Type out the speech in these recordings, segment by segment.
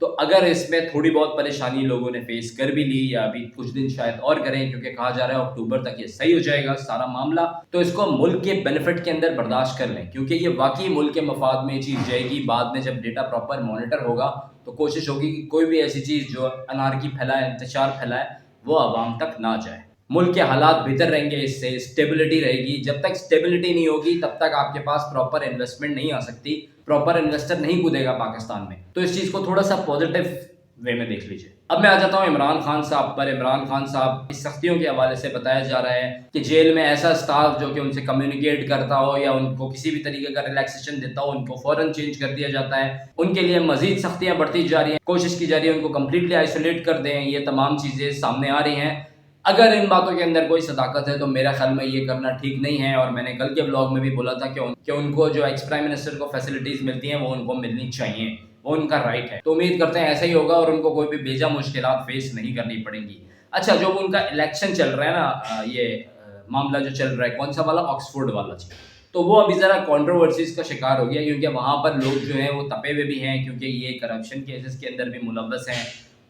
تو اگر اس میں تھوڑی بہت پریشانی لوگوں نے فیس کر بھی لی یا ابھی کچھ دن شاید اور کریں، کیونکہ کہا جا رہا ہے اکتوبر تک یہ صحیح ہو جائے گا سارا معاملہ، تو اس کو ملک کے بینیفٹ کے اندر برداشت کر لیں، کیونکہ یہ واقعی ملک کے مفاد میں یہ چیز جائے گی۔ بعد میں جب ڈیٹا پراپر مانیٹر ہوگا تو کوشش ہوگی کہ کوئی بھی ایسی چیز جو انارکی پھیلائے، انتشار پھیلائے، وہ عوام تک نہ جائے۔ ملک کے حالات بہتر رہیں گے، اس سے اسٹیبلٹی رہے گی۔ جب تک اسٹیبلٹی نہیں ہوگی تب تک آپ کے پاس پراپر انویسٹمنٹ نہیں آ سکتی، پراپر انویسٹر نہیں کودے گا پاکستان میں۔ تو اس چیز کو تھوڑا سا پازیٹیو وے میں دیکھ لیجیے۔ اب میں آ جاتا ہوں عمران خان صاحب پر۔ عمران خان صاحب کی سختیوں کے حوالے سے بتایا جا رہا ہے کہ جیل میں ایسا اسٹاف جو کہ ان سے کمیونیکیٹ کرتا ہو یا ان کو کسی بھی طریقے کا ریلیکسیشن دیتا ہو، ان کو فوراً چینج کر دیا جاتا ہے۔ ان کے لیے مزید سختیاں بڑھتی جا رہی ہیں، کوشش کی جا رہی ہے ان کو کمپلیٹلی آئسولیٹ کر دیں۔ یہ تمام چیزیں سامنے آ رہی ہیں۔ اگر ان باتوں کے اندر کوئی صداقت ہے تو میرا خیال میں یہ کرنا ٹھیک نہیں ہے، اور میں نے کل کے بلاگ میں بھی بولا تھا کہ ان کو جو ایکس پرائم منسٹر کو فیسلٹیز ملتی ہیں وہ ان کو ملنی چاہیے، وہ ان کا رائٹ ہے۔ تو امید کرتے ہیں ایسا ہی ہوگا اور ان کو کوئی بھی بیجا مشکلات فیس نہیں کرنی پڑیں گی۔ اچھا، جو ان کا الیکشن چل رہا ہے نا، یہ معاملہ جو چل رہا ہے، کون سا والا، آکسفورڈ والا، تو وہ ابھی ذرا کنٹروورسیز کا شکار ہو گیا، کیونکہ وہاں پر لوگ جو ہیں وہ تپے ہوئے بھی ہیں، کیونکہ یہ کرپشن کیسز کے اندر بھی ملوث ہیں۔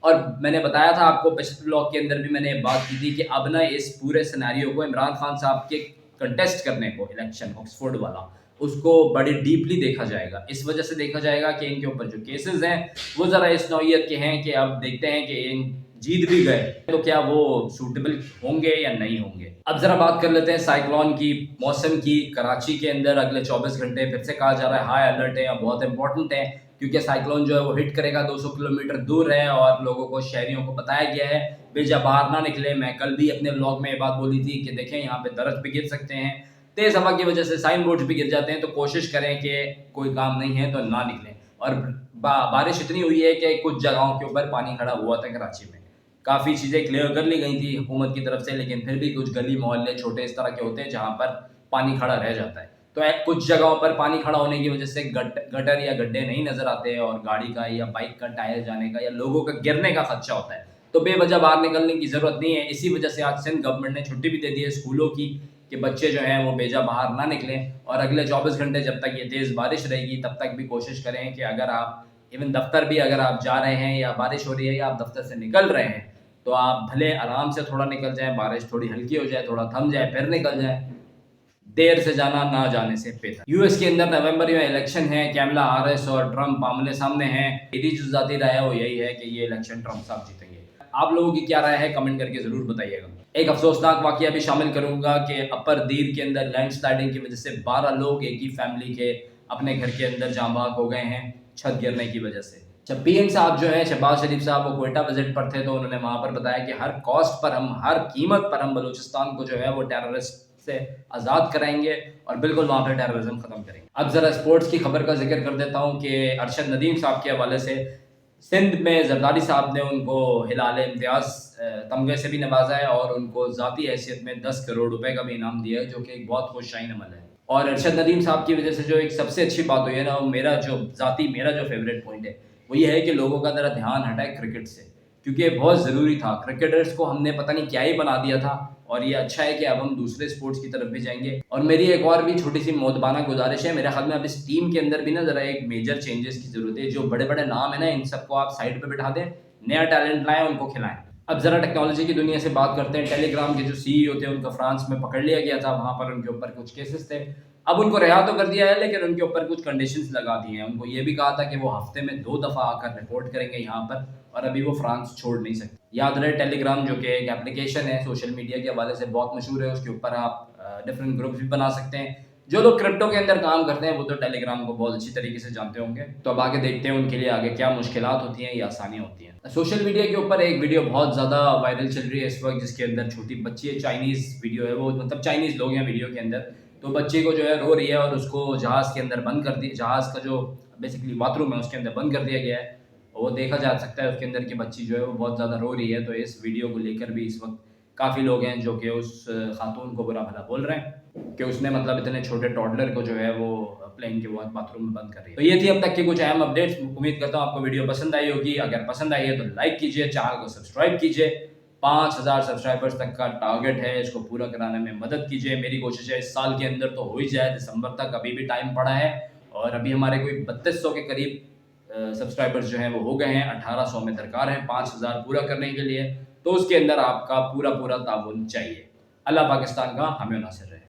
اور میں نے بتایا تھا آپ کو پچھلے بلاگ کے اندر بھی میں نے بات کی تھی کہ اب نہ اس پورے سیناریو کو عمران خان صاحب کے کنٹیسٹ کرنے کو، الیکشن آکسفورڈ والا، اس کو بڑی ڈیپلی دیکھا جائے گا۔ اس وجہ سے دیکھا جائے گا کہ ان کے اوپر جو کیسز ہیں وہ ذرا اس نوعیت کے ہیں کہ اب دیکھتے ہیں کہ ان جیت بھی گئے تو کیا وہ سوٹیبل ہوں گے یا نہیں ہوں گے۔ اب ذرا بات کر لیتے ہیں سائیکلون کی، موسم کی۔ کراچی کے اندر اگلے 24 گھنٹے پھر سے کہا جا رہا ہے ہائی الرٹ ہے، بہت امپورٹنٹ ہے، کیونکہ سائیکلون جو ہے وہ ہٹ کرے گا 200 کلومیٹر دور ہے، اور لوگوں کو، شہریوں کو بتایا گیا ہے بیجا باہر نہ نکلے۔ میں کل بھی اپنے بلاگ میں یہ بات بولی تھی کہ دیکھیں یہاں پہ درخت بھی گر سکتے ہیں، تیز ہوا کی وجہ سے سائن بورڈز بھی گر جاتے ہیں، تو کوشش کریں کہ کوئی کام نہیں ہے تو نہ نکلیں۔ اور بارش اتنی ہوئی ہے کہ کچھ جگہوں کے اوپر پانی کھڑا ہوا تھا کراچی میں۔ کافی چیزیں کلیئر کر لی گئی تھی حکومت کی طرف سے، لیکن پھر بھی کچھ گلی محلے چھوٹے اس طرح کے ہوتے ہیں جہاں پر پانی کھڑا رہ جاتا ہے۔ تو کچھ جگہوں پر پانی کھڑا ہونے کی وجہ سے گٹر یا گڈھے نہیں نظر آتے، اور گاڑی کا یا بائک کا ٹائر جانے کا یا لوگوں کا گرنے کا خدشہ ہوتا ہے، تو بے وجہ باہر نکلنے کی ضرورت نہیں ہے۔ اسی وجہ سے آج سندھ گورنمنٹ نے چھٹی بھی دے دی ہے اسکولوں کی کہ بچے جو ہیں وہ بیجا باہر نہ نکلیں، اور اگلے 24 گھنٹے جب تک یہ تیز بارش رہے گی تب تک بھی کوشش کریں کہ اگر آپ ایون دفتر بھی اگر آپ جا رہے ہیں یا بارش ہو رہی ہے یا آپ دفتر سے نکل رہے ہیں تو آپ بھلے آرام سے تھوڑا نکل جائیں، بارش تھوڑی ہلکی ہو جائے، تھوڑا تھم جائے، پھر نکل جائیں۔ دیر سے جانا نہ جانے سے بہتر۔ یو ایس کے اندر نومبر میں الیکشن ہے، کیملا ہیرس اور ٹرمپ آمنے سامنے ہیں۔ میری جو ذاتی رائے ہے وہ یہی ہے کہ یہ الیکشن ٹرمپ صاحب جیتیں گے۔ آپ لوگوں کی کیا رائے ہے کمنٹ کر کے ضرور بتائیے گا۔ ایک افسوسناک واقعہ بھی شامل کروں گا کہ اپر دیر کے اندر لینڈ سلائڈنگ کی وجہ سے 12 لوگ ایک ہی فیملی کے اپنے گھر کے اندر جاں بحق ہو گئے ہیں چھت گرنے کی وجہ سے۔ جب پی ایم صاحب جو ہیں شہباز شریف صاحب وہ کوئٹہ وزٹ پر تھے تو انہوں نے وہاں پر بتایا کہ ہر کاسٹ پر ہم، ہر قیمت پر ہم بلوچستان کو جو ہے وہ ٹیررسٹ سے آزاد کرائیں گے اور بالکل وہاں پہ ٹیررزم ختم کریں گے۔ اب ذرا اسپورٹس کی خبر کا ذکر کر دیتا ہوں کہ ارشد ندیم صاحب کے حوالے سے سندھ میں زرداری صاحب نے ان کو ہلال امتیاز تمغے سے بھی نوازا ہے اور ان کو ذاتی حیثیت میں 10 کروڑ روپے کا بھی انعام دیا ہے، جو کہ ایک بہت خوش شائن عمل ہے۔ اور ارشد ندیم صاحب کی وجہ سے جو ایک سب سے اچھی بات ہوئی ہے نا، میرا جو فیوریٹ پوائنٹ ہے وہ یہ ہے کہ لوگوں کا ذرا دھیان ہٹا ہے کرکٹ سے، کیونکہ یہ بہت ضروری تھا۔ کرکٹرز کو ہم نے پتہ نہیں کیا ہی بنا دیا تھا، اور یہ اچھا ہے کہ اب ہم دوسرے سپورٹس کی طرف بھی جائیں گے۔ اور میری ایک اور بھی چھوٹی سی مودبانہ گزارش ہے، میرے خیال میں اب اس ٹیم کے اندر بھی نا ذرا ایک میجر چینجز کی ضرورت ہے۔ جو بڑے بڑے نام ہیں نا ان سب کو آپ سائڈ پہ بٹھا دیں، نیا ٹیلنٹ لائیں، ان کو کھلائیں۔ اب ذرا ٹیکنالوجی کی دنیا سے بات کرتے ہیں۔ ٹیلی گرام کے جو سی ای او تھے ان کو فرانس میں پکڑ لیا گیا تھا، وہاں پر ان کے اوپر کچھ کیسز تھے۔ اب ان کو رہا تو کر دیا ہے، لیکن ان کے اوپر کچھ کنڈیشنز لگا دی ہیں۔ ان کو یہ بھی کہا تھا کہ وہ ہفتے میں 2 دفعہ آ کر رپورٹ کریں گے یہاں پر، اور ابھی وہ فرانس چھوڑ نہیں سکتے۔ یاد رہے ٹیلی گرام جو کہ ایک اپلیکیشن ہے سوشل میڈیا کے حوالے سے بہت مشہور ہے، اس کے اوپر آپ ڈفرینٹ گروپس بھی بنا سکتے ہیں۔ جو لوگ کرپٹو کے اندر کام کرتے ہیں وہ تو ٹیلی گرام کو بہت اچھی طریقے سے جانتے ہوں گے۔ تو اب آگے دیکھتے ہیں ان کے لیے آگے کیا مشکلات ہوتی ہیں یا آسانیاں ہوتی ہیں۔ سوشل میڈیا کے اوپر ایک ویڈیو بہت زیادہ وائرل چل رہی ہے اس وقت، جس کے اندر چھوٹی بچی ہے، چائنیز ویڈیو ہے وہ، مطلب چائنیز لوگ ہیں ویڈیو کے اندر، تو بچی کو جو ہے رو رہی ہے اور اس کو جہاز کے اندر بند کر دیا، جہاز کا جو بیسیکلی باتھ روم ہے اس کے اندر بند کر دیا گیا ہے۔ وہ دیکھا جا سکتا ہے اس کے اندر کی بچی جو ہے وہ بہت زیادہ رو رہی ہے۔ تو اس ویڈیو کو لے کر بھی اس وقت کافی لوگ ہیں جو کہ اس خاتون کو برا بھلا بول رہے ہیں کہ اس نے مطلب اتنے چھوٹے ٹوڈلر کو جو ہے وہ پلین کے باتھ روم میں بند کر رہی ہے۔ تو یہ تھی اب تک کی کچھ اہم اپڈیٹس۔ امید کرتا ہوں آپ کو ویڈیو پسند آئی ہوگی۔ اگر پسند آئی ہے تو لائک کیجیے، چینل کو سبسکرائب کیجیے۔ 5000 سبسکرائبرز تک کا ٹارگٹ ہے، اس کو پورا کرانے میں مدد کیجیے۔ میری کوشش ہے اس سال کے اندر تو ہو ہی جائے، دسمبر تک ابھی بھی ٹائم پڑا ہے، اور ابھی ہمارے کوئی 3200 کے قریب سبسکرائبرز جو ہیں وہ ہو گئے ہیں، 1800 میں درکار ہیں 5000 پورا کرنے کے لیے، تو اس کے اندر آپ کا پورا تعاون چاہیے۔ اللہ پاکستان کا ہمیں ناصر